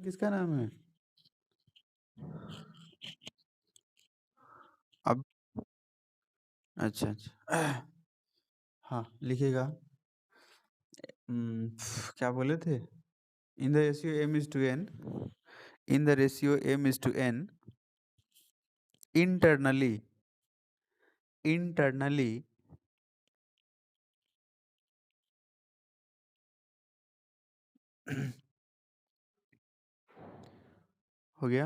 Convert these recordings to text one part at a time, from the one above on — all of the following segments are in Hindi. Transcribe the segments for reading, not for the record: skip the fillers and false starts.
किसका नाम है? अब अच्छा हाँ लिखिएगा। क्या बोले थे? In the ratio m is to n, in the ratio m is to n, internally हो गया।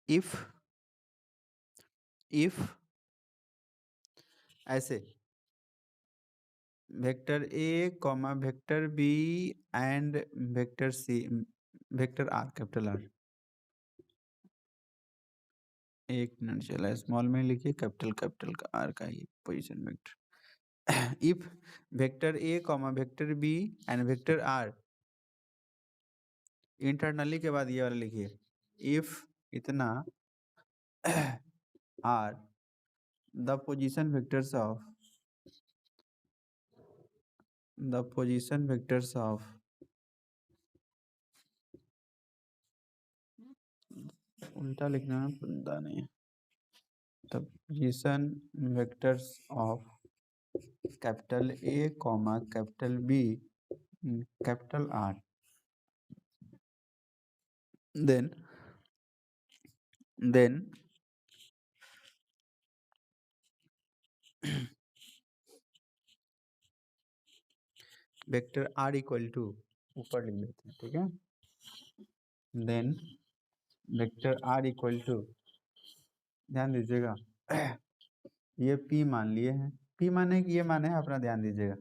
इफ ऐसे vector A comma vector B and vector C, vector R, capital R. एक मिनट चला, स्मॉल में लिखिए, कैपिटल का आर का ही position vector. If vector A comma vector B and vector R, internally के बाद ये वाला लिखिए, इफ इतना are the position vectors of उल्टा लिखना है, पता नहीं है। The position vectors of capital A comma capital B capital R, then vector are equal to, ऊपर लिख देते हैं, ठीक है। Then vector are equal to, ध्यान दीजिएगा, ये पी मान लिए हैं, पी माने कि ये माने है, अपना ध्यान दीजिएगा।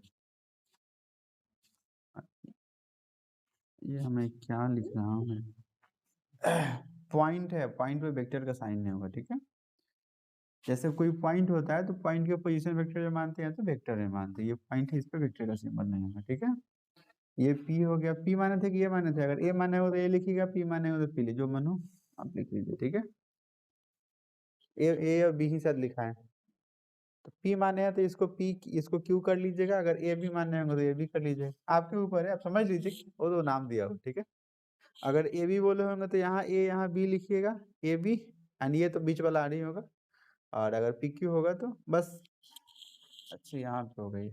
ये हमें क्या लिख रहा हूँ मैं, पॉइंट है, पॉइंट पे वेक्टर का साइन नहीं होगा, ठीक है। जैसे कोई पॉइंट होता है तो पॉइंट के पोजीशन वेक्टर में मानते हैं तो वेक्टर में मानते हैं, ये पॉइंट है, इस पे वेक्टर का सिंबल नहीं होगा, ठीक है। ये पी हो गया, पी माने थे कि ये माने थे, अगर ए माने हो तो ए लिखिएगा, पी माने हो तो पी लीजिए, जो मन हो आप लिख लीजिए, ठीक है। ए और बी ही साथ लिखा है, तो पी माने हैं तो इसको पी, इसको क्यू कर लीजिएगा, अगर ए भी माने होंगे तो ए भी कर लीजिए, आपके ऊपर है, आप समझ लीजिए, वो तो नाम दिया हो, ठीक है। अगर ए बी बोले होंगे तो यहाँ ए यहाँ बी लिखिएगा, ए बी, एंड ये तो बीच वाला आर ही होगा, और अगर पी क्यू होगा तो बस। अच्छा यहाँ पे हो गई,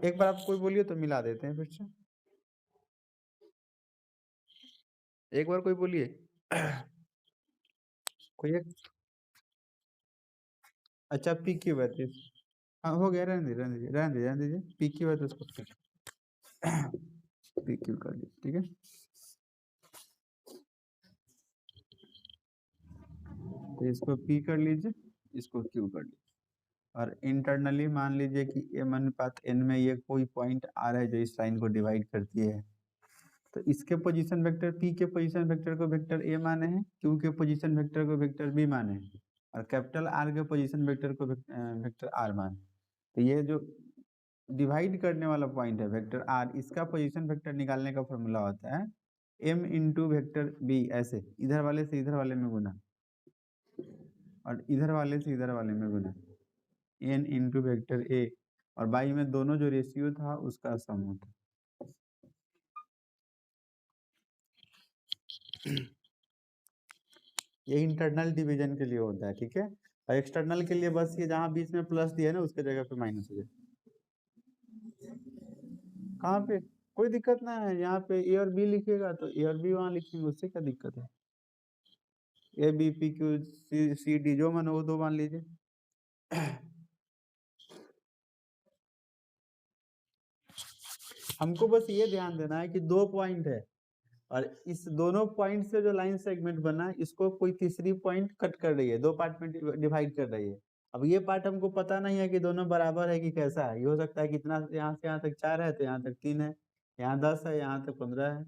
एक बार आप कोई बोलिए तो मिला देते हैं फिर से, एक बार कोई बोलिए। कोई एक, अच्छा पी क्यू है, हाँ हो गया, रहने दीजिए, पी क्यू है तो उसको पी क्यू कर लीजिए, ठीक है। तो इसको पी कर लीजिए, इसको क्यू कर लीजिए, और इंटरनली मान लीजिए कि m अनुपात n में ये कोई पॉइंट आ रहा है जो इस लाइन को डिवाइड करती है, तो इसके पोजीशन वेक्टर p के पोजीशन वेक्टर को वेक्टर a माने हैं, q के पोजीशन वेक्टर को वेक्टर b माने हैं, और कैपिटल R के पोजीशन वेक्टर को वेक्टर r माने। तो ये जो डिवाइड करने वाला पॉइंट है वेक्टर r, इसका पोजीशन वेक्टर निकालने का फॉर्मूला होता है m इंटू वेक्टर b, ऐसे इधर वाले से इधर वाले में गुना, और इधर वाले से इधर वाले में गुना, n इंटू वेक्टर a, और बाई में दोनों जो रेशियो था उसका सम होता। ये इंटरनल डिवीजन के लिए होता है, ठीक है, और एक्सटर्नल के लिए बस ये जहाँ बीच में प्लस दिया है ना उसके जगह पे माइनस हो जाए। कहाँ पे कोई दिक्कत ना है, यहाँ पे ए और बी लिखिएगा तो ए और बी वहाँ लिखेंगे, उससे क्या दिक्कत है। A B P Q C D जो मन हो वो दो मान लीजिए। हमको बस ये ध्यान देना है कि दो पॉइंट है, और इस दोनों पॉइंट से जो लाइन सेगमेंट बना है इसको कोई तीसरी पॉइंट कट कर रही है, दो पार्ट में डिवाइड कर रही है। अब ये पार्ट हमको पता नहीं है कि दोनों बराबर है कि कैसा है, ये हो सकता है कि इतना यहाँ से यहाँ तक 4 है तो यहाँ तक 3 है, यहाँ 10 है यहाँ तक 15 है,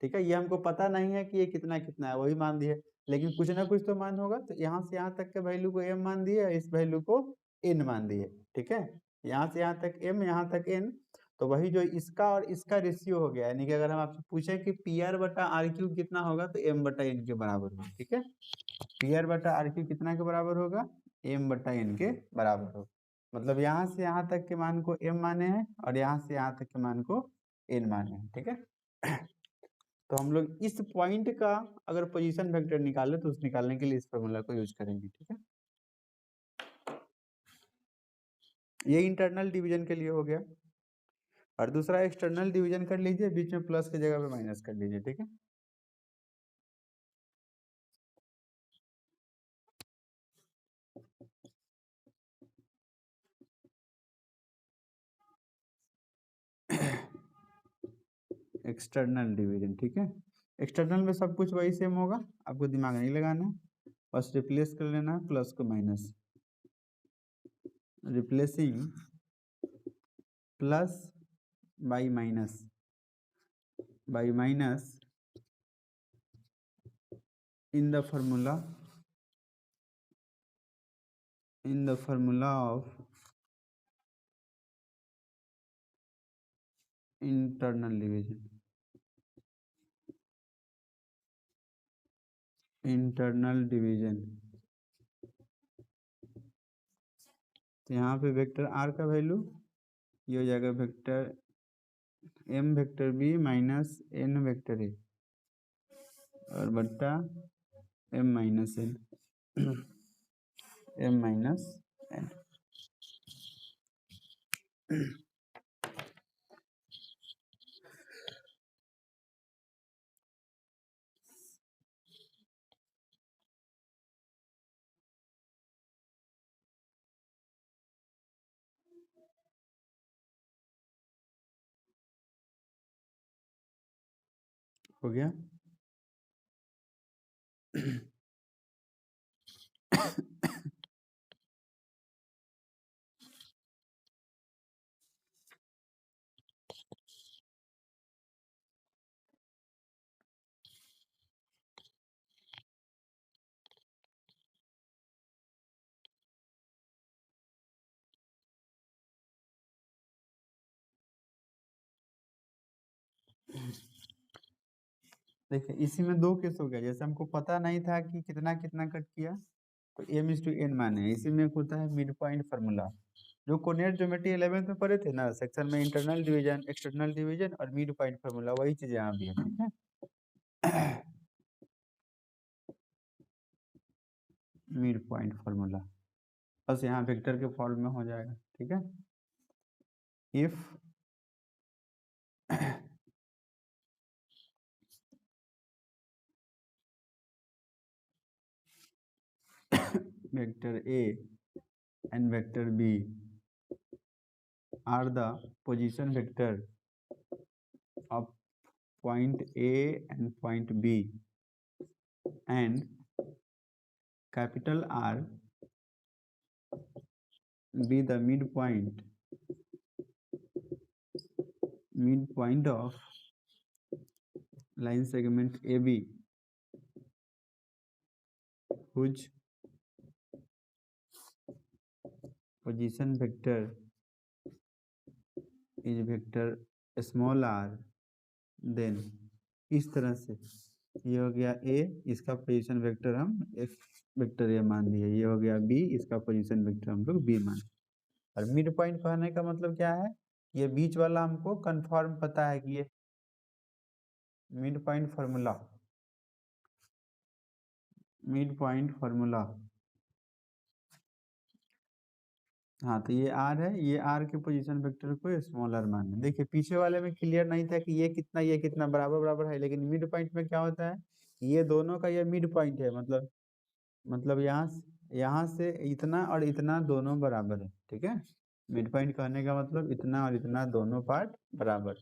ठीक है। ये हमको पता नहीं है कि ये कितना कितना है, वही मान दिए, लेकिन कुछ ना कुछ तो मान होगा, तो यहाँ से यहाँ तक के वैल्यू को m मान दिए, इस वैल्यू को n मान दिए, ठीक है। यहाँ से यहाँ तक m, यहाँ तक n, तो वही जो इसका और इसका रेशियो हो गया, यानी कि अगर हम आपसे पूछे कि पी आर बटा आर क्यू कितना होगा तो m बटा n के बराबर होगा, ठीक है। पी आर बटा आर क्यू कितना के बराबर होगा, m बटा n के बराबर होगा। मतलब यहाँ से यहाँ तक के मान को m माने हैं और यहाँ से यहाँ तक के मान को n माने हैं, ठीक है। तो हम लोग इस पॉइंट का अगर पोजीशन वेक्टर निकाले तो उस निकालने के लिए इस फॉर्मूला को यूज करेंगे, ठीक है। ये इंटरनल डिवीजन के लिए हो गया। और दूसरा एक्सटर्नल डिवीजन कर लीजिए, बीच में प्लस की जगह पे माइनस कर लीजिए, ठीक है। एक्सटर्नल डिवीजन, ठीक है। एक्सटर्नल में सब कुछ वही सेम होगा, आपको दिमाग नहीं लगाना है, बस रिप्लेस कर लेना है प्लस को minus, replacing plus by minus in the formula of internal division, तो यहाँ पे वेक्टर r का वैल्यू ये हो जाएगा vector m vector b minus n vector a और बट्टा m minus n m minus n। हो गया। देखिए इसी में दो केस हो गया, जैसे हमको पता नहीं था कि कितना कितना कट किया तो m/n माने, इसी में एक होता है मिड पॉइंट फार्मूला, जो कोऑर्डिनेट ज्योमेट्री 11th में पढ़े थे ना सेक्शन में, इंटरनल डिवीजन, एक्सटर्नल डिवीजन और मिड पॉइंट फार्मूला, वही चीज यहाँ भी है, ठीक है। मिड पॉइंट फार्मूला बस यहाँ वेक्टर के फॉर्म में हो जाएगा, ठीक है। If vector a and vector b are the position vector of point a and point b and capital R be the midpoint of line segment AB whose position vector is vector small r, then इस तरह से ये हो गया A, इसका पोजीशन वेक्टर हम F वेक्टर A मान दिए, ये हो गया B, इसका पोजीशन वेक्टर हम लोग B मान। और मिड पॉइंट कहने का मतलब क्या है, ये बीच वाला हमको कंफर्म पता है कि ये मिड पॉइंट फार्मूला, हाँ तो ये r है, ये r के पोजीशन वेक्टर को स्मॉल r मान। देखिए पीछे वाले में क्लियर नहीं था कि ये कितना बराबर बराबर है, लेकिन मिड पॉइंट में क्या होता है, ये दोनों का ये मिड पॉइंट है, मतलब यहाँ से इतना और इतना दोनों बराबर है, ठीक है। मिड पॉइंट कहने का मतलब इतना और इतना दोनों पार्ट बराबर।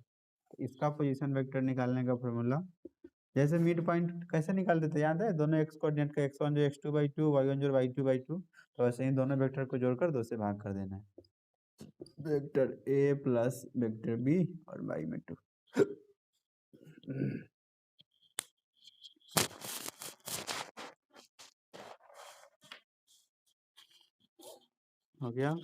इसका पोजीशन वेक्टर निकालने का फॉर्मूला, जैसे मिड पॉइंट कैसे निकाल देते याद है, दोनों एक्स कोऑर्डिनेट का x1 जो x2/2, y1 जो y2/2, तो वैसे ही दोनों वेक्टर को जोड़कर 2 से भाग कर देना है, vector a plus vector b और y में 2। हो गया।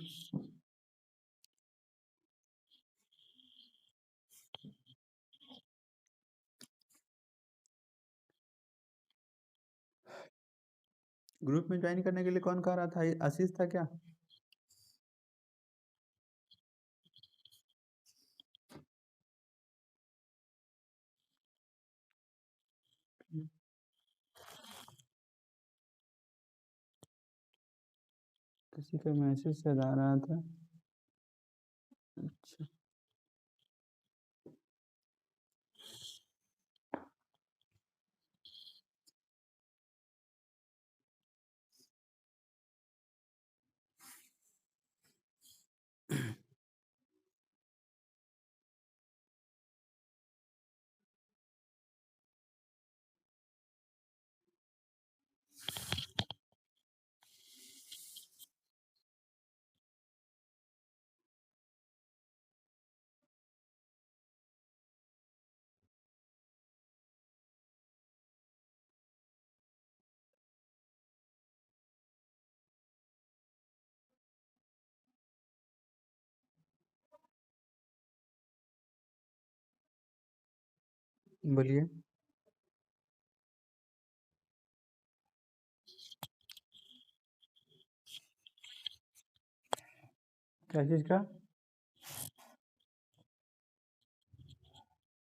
ग्रुप में ज्वाइन करने के लिए कौन कह रहा था, आशीष था क्या? किसी का मैसेज शायद आ रहा था। अच्छा बोलिए। क्या चीज़ का?